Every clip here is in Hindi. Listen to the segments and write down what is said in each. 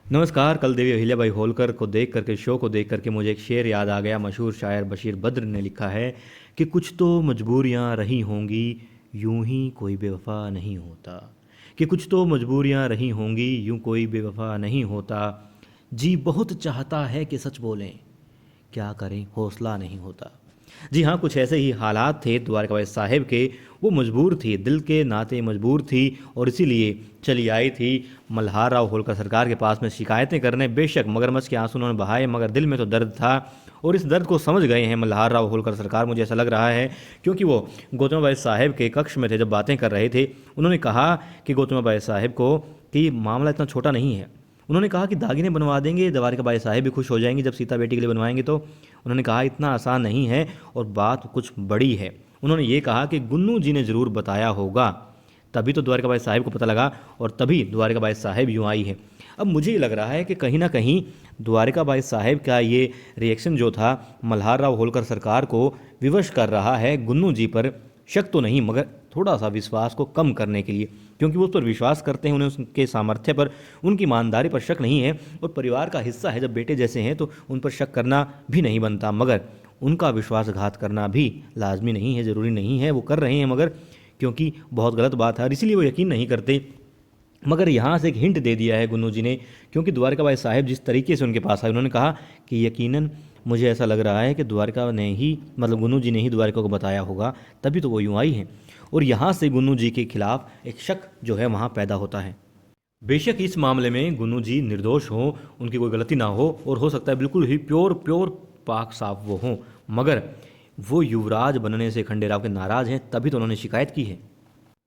नमस्कार। कल देवी अहिल्याबाई होलकर को देख करके शो को देख करके मुझे एक शेर याद आ गया। मशहूर शायर बशीर बद्र ने लिखा है कि कुछ तो मजबूरियां रही होंगी, यूं ही कोई बेवफा नहीं होता। कि कुछ तो मजबूरियां रही होंगी, यूं कोई बेवफा नहीं होता। जी बहुत चाहता है कि सच बोलें, क्या करें हौसला नहीं होता। जी हाँ, कुछ ऐसे ही हालात थे द्वारकाबाई साहिब के। वो मजबूर थी, दिल के नाते मजबूर थी, और इसीलिए चली आई थी मल्हार राव होलकर सरकार के पास में शिकायतें करने। बेशक मगरमच्छ के आंसू उन्होंने बहाए, मगर दिल में तो दर्द था, और इस दर्द को समझ गए हैं मल्हार राव होलकर सरकार, मुझे ऐसा लग रहा है। क्योंकि वो गौतमीबाई साहिब के कक्ष में थे जब बातें कर रहे थे। उन्होंने कहा कि गौतमीबाई साहिब को कि मामला इतना छोटा नहीं है। उन्होंने कहा कि दागिने बनवा देंगे, द्वारकाबाई साहिब भी खुश हो जाएंगी जब सीता बेटी के लिए बनवाएंगे तो। उन्होंने कहा इतना आसान नहीं है, और बात कुछ बड़ी है। उन्होंने ये कहा कि गुन्नू जी ने ज़रूर बताया होगा, तभी तो द्वारकाबाई साहिब को पता लगा, और तभी द्वारकाबाई साहिब यूँ आई है। अब मुझे ये लग रहा है कि कहीं ना कहीं द्वारकाबाई साहिब का ये रिएक्शन जो था मल्हार राव होलकर सरकार को विवश कर रहा है गुन्नू जी पर। शक तो नहीं, मगर थोड़ा सा विश्वास को कम करने के लिए, क्योंकि वो उस पर विश्वास करते हैं, उन्हें उसके सामर्थ्य पर, उनकी ईमानदारी पर शक नहीं है। और परिवार का हिस्सा है, जब बेटे जैसे हैं तो उन पर शक करना भी नहीं बनता, मगर उनका विश्वासघात करना भी लाजमी नहीं है, ज़रूरी नहीं है। वो कर रहे हैं मगर क्योंकि बहुत गलत बात है, और इसीलिए वो यकीन नहीं करते। मगर यहाँ से एक हिंट दे दिया है गुन्नू जी ने, क्योंकि द्वारकाबाई साहिब जिस तरीके से उनके पास आए, उन्होंने कहा कि यकीनन मुझे ऐसा लग रहा है कि द्वारका ने ही, मतलब गुन्नू जी ने ही द्वारका को बताया होगा, तभी तो वो यूँ आई हैं। और यहाँ से गुन्नू जी के खिलाफ एक शक जो है वहाँ पैदा होता है। बेशक इस मामले में गुन्नू जी निर्दोष हों, उनकी कोई गलती ना हो, और हो सकता है बिल्कुल ही प्योर प्योर पाक साफ वो हों, मगर वो युवराज बनने से खंडेराव के नाराज़ हैं, तभी तो उन्होंने शिकायत की है।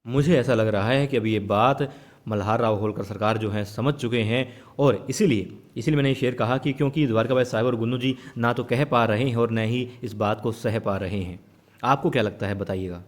मुझे ऐसा लग रहा है कि अभी ये बात मल्हार राव होलकर सरकार जो है समझ चुके हैं, और इसीलिए मैंने ये शेर कहा कि क्योंकि द्वारकाबाई साहब और गुन्नू जी ना तो कह पा रहे हैं और न ही इस बात को सह पा रहे हैं। आपको क्या लगता है, बताइएगा।